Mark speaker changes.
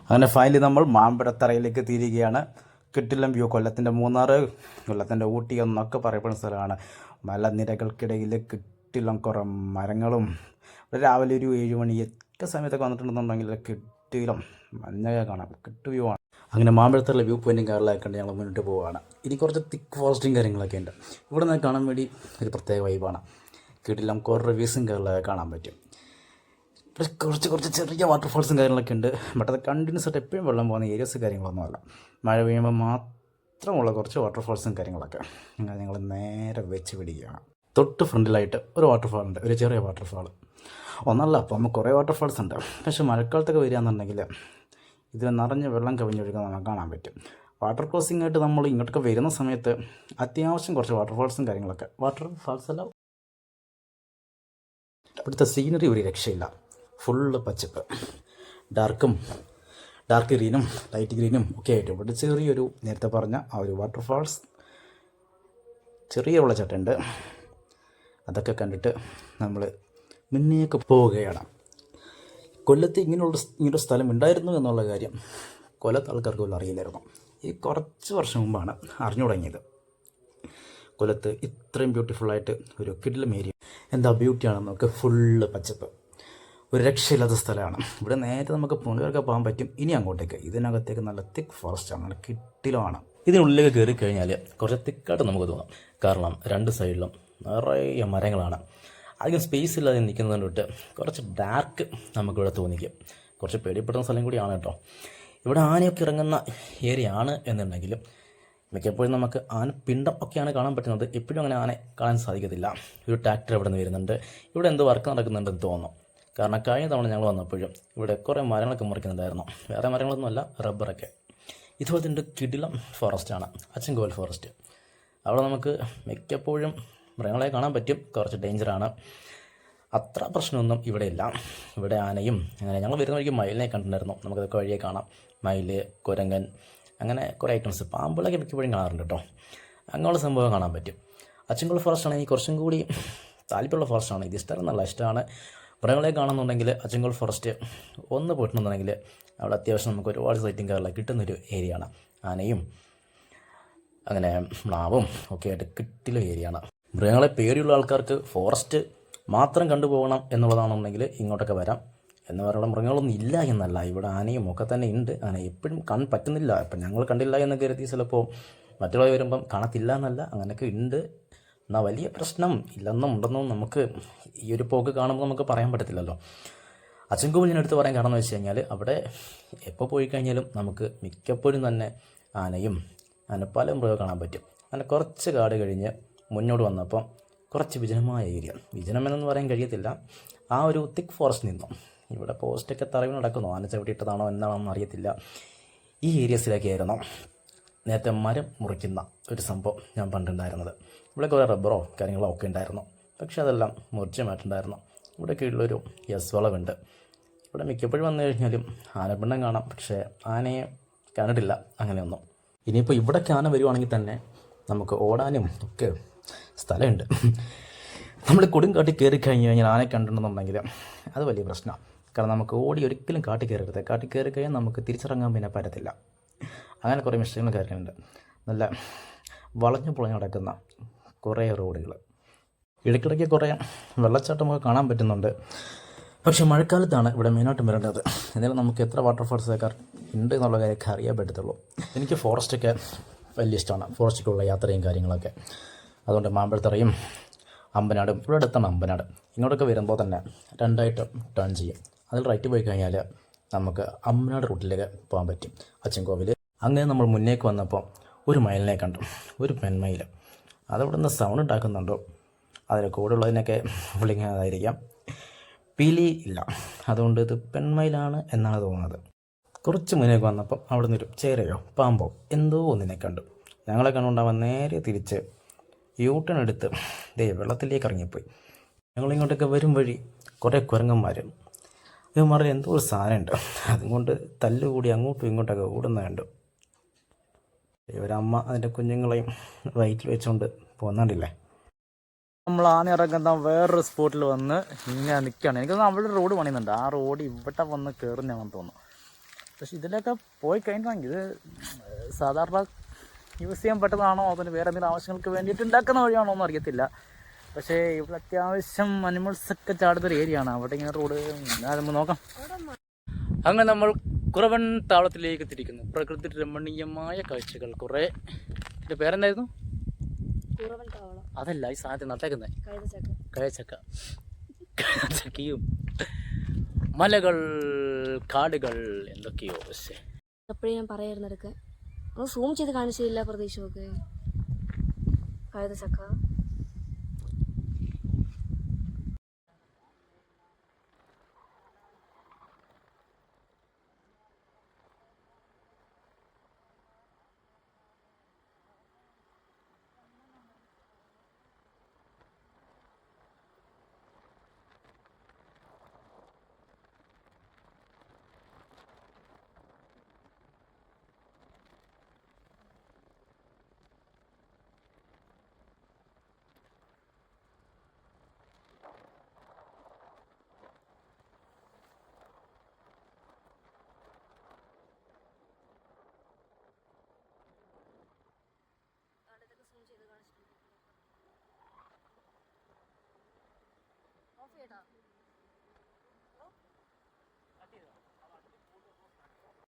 Speaker 1: അങ്ങനെ ഫൈനലി നമ്മൾ മാമ്പഴത്തറയിലേക്ക് തിരികെയാണ്. കിട്ടില്ലം വ്യൂ, കൊല്ലത്തിൻ്റെ മൂന്നാർ, കൊല്ലത്തിൻ്റെ ഊട്ടി എന്നൊക്കെ പറയപ്പെടുന്ന സ്ഥലമാണ്. മലനിരകൾക്കിടയിൽ കിട്ടില്ലം കുറേ മരങ്ങളും. രാവിലെ ഒരു 7 മണി ഒക്കെ സമയത്തൊക്കെ വന്നിട്ടുണ്ടെന്നുണ്ടെങ്കിൽ കിട്ടില്ലം മഞ്ഞൊക്കെ കാണാം, കിട്ടു വ്യൂ ആണ്. അങ്ങനെ മാമ്പഴത്തറയിലെ വ്യൂ പോയിൻറ്റും കാറിലൊക്കെ കണ്ട് ഞങ്ങൾ മുന്നോട്ട് പോവുകയാണ്. ഇനി കുറച്ച് തിക്ക് ഫോറസ്റ്റും കാര്യങ്ങളൊക്കെ ഉണ്ട്. ഇവിടെ നിന്ന് കാണാൻ വേണ്ടി ഒരു പ്രത്യേക വൈബാണ്. കിട്ടില്ലം കുറേ റിവ്യൂസും കാറിലൊക്കെ കാണാൻ പറ്റും. കുറച്ച് ചെറിയ വാട്ടർഫാൾസും കാര്യങ്ങളൊക്കെ ഉണ്ട്. ബട്ട് അത് കണ്ടിന്യൂസ് ആയിട്ട് എപ്പോഴും വെള്ളം പോകുന്ന ഏരിയസ് കാര്യങ്ങളൊന്നുമല്ല. മഴ പെയ്യുമ്പോൾ മാത്രമുള്ള കുറച്ച് വാട്ടർഫാൾസും കാര്യങ്ങളൊക്കെ. അങ്ങനെ ഞങ്ങൾ നേരെ വെച്ച് പിടിക്കുകയാണ്. തൊട്ട് ഫ്രണ്ടിലായിട്ട് ഒരു വാട്ടർഫാൾ ഉണ്ട്, ഒരു ചെറിയ വാട്ടർഫാൾ. ഒന്നല്ല, അപ്പോൾ നമുക്ക് കുറേ വാട്ടർഫാൾസ് ഉണ്ട്. പക്ഷേ മഴക്കാലത്തൊക്കെ വരികയാണെന്നുണ്ടെങ്കിൽ ഇതിൽ നിറഞ്ഞ് വെള്ളം കവിഞ്ഞൊഴുകാൻ നമുക്ക് കാണാൻ പറ്റും. വാട്ടർ ക്രോസിംഗ് ആയിട്ട് നമ്മൾ ഇങ്ങോട്ടൊക്കെ വരുന്ന സമയത്ത് അത്യാവശ്യം കുറച്ച് വാട്ടർഫാൾസും കാര്യങ്ങളൊക്കെ. വാട്ടർഫാൾസ് അല്ല, ഇവിടുത്തെ സീനറി ഒരു രക്ഷയില്ല. ഫുള്ള് പച്ചപ്പ്, ഡാർക്ക് ഗ്രീനും ലൈറ്റ് ഗ്രീനും ഒക്കെ ആയിട്ട്. ഇവിടെ ചെറിയൊരു നേരത്തെ പറഞ്ഞ ആ ഒരു വാട്ടർഫാൾസ്, ചെറിയ വെള്ളച്ചാട്ടമുണ്ട്. അതൊക്കെ കണ്ടിട്ട് നമ്മൾ മുന്നേക്ക് പോവുകയാണ്. കൊല്ലത്ത് ഇങ്ങനൊരു സ്ഥലം ഉണ്ടായിരുന്നു എന്നുള്ള കാര്യം കൊല്ലത്ത് ആൾക്കാർക്ക് പോലും അറിയില്ലായിരുന്നു. ഈ കുറച്ച് വർഷം മുമ്പാണ് അറിഞ്ഞു തുടങ്ങിയത്. കൊല്ലത്ത് ഇത്രയും ബ്യൂട്ടിഫുള്ളായിട്ട് ഒരു കിടിലം ഏരിയ. എന്താ ബ്യൂട്ടിയാണെന്ന് നമുക്ക്. ഫുള്ള് പച്ചപ്പ്, ഒരു രക്ഷയില്ലാത്ത സ്ഥലമാണ്. ഇവിടെ നേരെ നമുക്ക് പുനലൂരൊക്കെ പോകാൻ പറ്റും. ഇനി അങ്ങോട്ടേക്ക് ഇതിനകത്തേക്ക് നല്ല തിക്ക് ഫോറസ്റ്റാണ്, നല്ല കിട്ടിലുമാണ്. ഇതിനുള്ളിലേക്ക് കയറി കഴിഞ്ഞാൽ കുറച്ച് തിക്കായിട്ട് നമുക്ക് തോന്നും. കാരണം രണ്ട് സൈഡിലും നിറയെ മരങ്ങളാണ്. അധികം സ്പേസ് ഇല്ലാതെ നിൽക്കുന്നത് തൊട്ട് കുറച്ച് ഡാർക്ക് നമുക്കിവിടെ തോന്നിക്കും. കുറച്ച് പേടിപ്പെടുന്ന സ്ഥലം കൂടിയാണ് കേട്ടോ. ഇവിടെ ആനയൊക്കെ ഇറങ്ങുന്ന ഏരിയ ആണ് എന്നുണ്ടെങ്കിലും മിക്കപ്പോഴും നമുക്ക് ആനപ്പിണ്ടം ഒക്കെയാണ് കാണാൻ പറ്റുന്നത്. എപ്പോഴും അങ്ങനെ ആന കാണാൻ സാധിക്കത്തില്ല. ഒരു ട്രാക്ടർ ഇവിടെ നിന്ന് വരുന്നുണ്ട്. ഇവിടെ എന്തോ വർക്ക് നടക്കുന്നുണ്ടെന്ന് തോന്നുന്നു. കാരണം കഴിഞ്ഞ തവണ ഞങ്ങൾ വന്നപ്പോഴും ഇവിടെ കുറേ മരങ്ങളൊക്കെ മുറിക്കുന്നുണ്ടായിരുന്നു. വേറെ മരങ്ങളൊന്നുമല്ല, റബ്ബറൊക്കെ. ഇതുപോലെ തന്നെ കിടിലം ഫോറസ്റ്റാണ്, അച്ചൻകോവിൽ ഫോറസ്റ്റ്. അവിടെ നമുക്ക് മിക്കപ്പോഴും മൃഗങ്ങളെ കാണാൻ പറ്റും. കുറച്ച് ഡേഞ്ചറാണ്. അത്ര പ്രശ്നമൊന്നും ഇവിടെ ഇല്ല. ഇവിടെ ആനയും അങ്ങനെ ഞങ്ങൾ വരുന്ന വഴിക്ക് മയിലിനെ കണ്ടിട്ടുണ്ടായിരുന്നു. നമുക്കതൊക്കെ വഴിയെ കാണാം. മയിൽ, കുരങ്ങൻ, അങ്ങനെ കുറേ ഐറ്റംസ്. പാമ്പുകളൊക്കെ മിക്കപ്പോഴും കാണാറുണ്ട് കേട്ടോ. അങ്ങനെയുള്ള സംഭവം കാണാൻ പറ്റും. അച്ചൻകോവിൽ ഫോറസ്റ്റ് ആണെങ്കിൽ കുറച്ചും കൂടി താല്പര്യമുള്ള ഫോറസ്റ്റാണ്. ഇത് ഇഷ്ടമെന്നല്ല, ഇഷ്ടമാണ്. മൃഗങ്ങളെ കാണുന്നുണ്ടെങ്കിൽ അച്ചൻകോവിൽ ഫോറസ്റ്റ് ഒന്ന് പോയിട്ടുണ്ടെന്നുണ്ടെങ്കിൽ അവിടെ അത്യാവശ്യം നമുക്ക് ഒരുപാട് സൈറ്റിംഗ് കാര്യങ്ങളൊക്കെ കിട്ടുന്നൊരു ഏരിയയാണ്. ആനയും അങ്ങനെ മ്ലാവും ഒക്കെ ആയിട്ട് കിട്ടിയ ഏരിയയാണ്. മൃഗങ്ങളെ പേടിയുള്ള ആൾക്കാർക്ക് ഫോറസ്റ്റ് മാത്രം കണ്ടുപോകണം എന്നുള്ളതാണെന്നുണ്ടെങ്കിൽ ഇങ്ങോട്ടൊക്കെ വരാം. എന്ന് പറയുമ്പോൾ മൃഗങ്ങളൊന്നും ഇല്ല എന്നല്ല, ഇവിടെ ആനയും ഒക്കെ തന്നെ ഉണ്ട്. ആന എപ്പോഴും പറ്റുന്നില്ല. ഇപ്പം ഞങ്ങൾ കണ്ടില്ല എന്ന് കരുതി ചിലപ്പോൾ മറ്റുള്ളവർ വരുമ്പം കാണത്തില്ല എന്നല്ല, അങ്ങനെയൊക്കെ ഉണ്ട്. എന്നാൽ വലിയ പ്രശ്നം ഇല്ലെന്നും ഉണ്ടെന്നും നമുക്ക് ഈ ഒരു പോക്ക് കാണുമ്പോൾ നമുക്ക് പറയാൻ പറ്റത്തില്ലല്ലോ. അച്ചൻകോവിൽ ഞാൻ എടുത്ത് പറയാൻ കാരണം എന്ന് വെച്ച് കഴിഞ്ഞാൽ അവിടെ എപ്പോൾ പോയി കഴിഞ്ഞാലും നമുക്ക് മിക്കപ്പോഴും തന്നെ ആനയും പല മൃഗം കാണാൻ പറ്റും. അങ്ങനെ കുറച്ച് കാട് കഴിഞ്ഞ് മുന്നോട്ട് വന്നപ്പോൾ കുറച്ച് വിജനമായ ഏരിയ. വിജനമെന്നൊന്നും പറയാൻ കഴിയത്തില്ല, ആ ഒരു തിക്ക് ഫോറസ്റ്റ് നിന്നും. ഇവിടെ പോസ്റ്റൊക്കെ തറവിൽ നടക്കുന്നു. ആന ചവിട്ടിയിട്ടതാണോ എന്താണെന്ന് അറിയത്തില്ല. ഈ ഏരിയസിലൊക്കെ ആയിരുന്നു നേരത്തെ മരം മുറിക്കുന്ന ഒരു സംഭവം ഞാൻ പണ്ടുണ്ടായിരുന്നത്. ഇവിടെ കുറേ റബ്ബറോ കാര്യങ്ങളോ ഒക്കെ ഉണ്ടായിരുന്നു. പക്ഷേ അതെല്ലാം മുറിച്ച് മാറ്റുണ്ടായിരുന്നു. ഇവിടെ കീഴിലൊരു വളവുണ്ട്. ഇവിടെ മിക്കപ്പോഴും വന്നു കഴിഞ്ഞാലും ആനപ്പിണ്ടം കാണാം. പക്ഷേ ആനയെ കണ്ടിട്ടില്ല അങ്ങനെയൊന്നും. ഇനിയിപ്പോൾ ഇവിടേക്ക് ആന വരുവാണെങ്കിൽ തന്നെ നമുക്ക് ഓടാനും ഒക്കെ സ്ഥലമുണ്ട്. നമ്മൾ കൊടുങ്കാട്ടിൽ കയറി കഴിഞ്ഞാൽ ആനയെ കണ്ടിട്ടുണ്ടെന്നുണ്ടെങ്കിൽ അത് വലിയ പ്രശ്നമാണ്. കാരണം നമുക്ക് ഓടി ഒരിക്കലും കാട്ടിൽ കയറരുത്. കാട്ടിൽ കയറി കഴിഞ്ഞാൽ നമുക്ക് തിരിച്ചിറങ്ങാൻ പിന്നെ പറ്റത്തില്ല. അങ്ങനെ കുറേ മിസ്റ്റേക്കുകളും കാര്യങ്ങളുണ്ട്. നല്ല വളഞ്ഞു പൊളഞ്ഞു നടക്കുന്ന കുറേ റോഡുകൾ. ഇടയ്ക്കിടയ്ക്ക് കുറേ വെള്ളച്ചാട്ടമൊക്കെ കാണാൻ പറ്റുന്നുണ്ട്. പക്ഷേ മഴക്കാലത്താണ് ഇവിടെ മെയിനായിട്ടും വരേണ്ടത്. എന്നാലും നമുക്ക് എത്ര വാട്ടർഫാൾസൊക്കെ ഉണ്ട് എന്നുള്ള കാര്യമൊക്കെ അറിയാൻ പറ്റത്തുള്ളൂ. എനിക്ക് ഫോറസ്റ്റൊക്കെ വലിയ ഇഷ്ടമാണ്, ഫോറസ്റ്റിലേക്കുള്ള യാത്രയും കാര്യങ്ങളൊക്കെ. അതുകൊണ്ട് മാമ്പഴത്തറയും അമ്പനാടും, ഇവിടെ അടുത്താണ് അമ്പനാട്. ഇങ്ങോട്ടൊക്കെ വരുമ്പോൾ തന്നെ രണ്ടായിട്ട് ടേൺ ചെയ്യും. അതിൽ റൈറ്റ് പോയി കഴിഞ്ഞാൽ നമുക്ക് അമ്പനാട് റൂട്ടിലേക്ക് പോകാൻ പറ്റും, അച്ചൻകോവിൽ. അങ്ങനെ നമ്മൾ മുന്നേക്ക് വന്നപ്പോൾ ഒരു മയിലിനെ കണ്ടു, ഒരു പെൺമയിൽ. അതവിടെ നിന്ന് സൗണ്ട് ഉണ്ടാക്കുന്നുണ്ടോ, അതിന് കൂടുള്ളതിനൊക്കെ വിളിക്കുന്നതായിരിക്കാം. പീലി ഇല്ല, അതുകൊണ്ട് ഇത് പെൺമയിലാണ് എന്നാണ് തോന്നുന്നത്. കുറച്ച് മുന്നേക്ക് വന്നപ്പോൾ അവിടെ നിന്നൊരു ചേരയോ പാമ്പോ എന്തോ ഒന്നിനെ കണ്ടു. ഞങ്ങളെ കണ്ടുകൊണ്ടാവാൻ നേരെ തിരിച്ച് യൂട്ടേൺ എടുത്ത് വെള്ളത്തിലേക്ക് ഇറങ്ങിപ്പോയി. ഞങ്ങളിങ്ങോട്ടൊക്കെ വരും വഴി കുറേ കുരങ്ങന്മാർ, ഇവന്മാരുടെ എന്തോ ഒരു സാധനമുണ്ട്, അതുകൊണ്ട് തല്ലുകൂടി അങ്ങോട്ടും ഇങ്ങോട്ടൊക്കെ ഓടുന്ന കണ്ടു. ഇവരമ്മ അതിൻ്റെ കുഞ്ഞുങ്ങളെയും വയറ്റിൽ വെച്ചുകൊണ്ട് പോകുന്നുണ്ടില്ലേ. നമ്മൾ ആന ഇറങ്ങുന്ന വേറൊരു സ്പോട്ടിൽ വന്ന് ഇങ്ങനെ നിൽക്കുകയാണ്. എനിക്കൊന്ന് അവിടെ റോഡ് പണിയുന്നുണ്ട്. ആ റോഡ് ഇവിടെ വന്ന് കയറുന്നതാണെന്ന് തോന്നുന്നു. പക്ഷെ ഇതിലൊക്കെ പോയി കഴിഞ്ഞാൽ ഇത് സാധാരണ യൂസ് ചെയ്യാൻ പറ്റുന്നതാണോ അതിന് വേറെ എന്തെങ്കിലും ആവശ്യങ്ങൾക്ക് വേണ്ടിയിട്ട് ഉണ്ടാക്കുന്ന വഴിയാണോ എന്ന് അറിയത്തില്ല. പക്ഷേ ഇവിടെ അത്യാവശ്യം അനിമൽസൊക്കെ ചാടുന്നൊരു ഏരിയ ആണ്. അവിടെ ഇങ്ങനെ റോഡ് നമ്മൾ നോക്കാം. അങ്ങനെ നമ്മൾ കുറവൻ താവളത്തിലേക്ക് എത്തിയിരിക്കുന്നു. പ്രകൃതി രമണീയമായ കാഴ്ചകൾ കുറേ. ഇതിൻ്റെ പേരെന്തായിരുന്നു? അതല്ല ഈ സാധനം നട്ടേക്കുന്നത് കയച്ചക്ക. ചക്കയും മലകൾ, കാടുകൾ, എന്തൊക്കെയോ. പക്ഷേ
Speaker 2: എപ്പോഴും ഞാൻ പറയായിരുന്നെടുക്കെ സൂം ചെയ്ത് കാണിച്ചില്ല പ്രതീക്ഷയൊക്കെ. കഴുതച്ചക്ക ഓഫ് ചെയ്യടാ.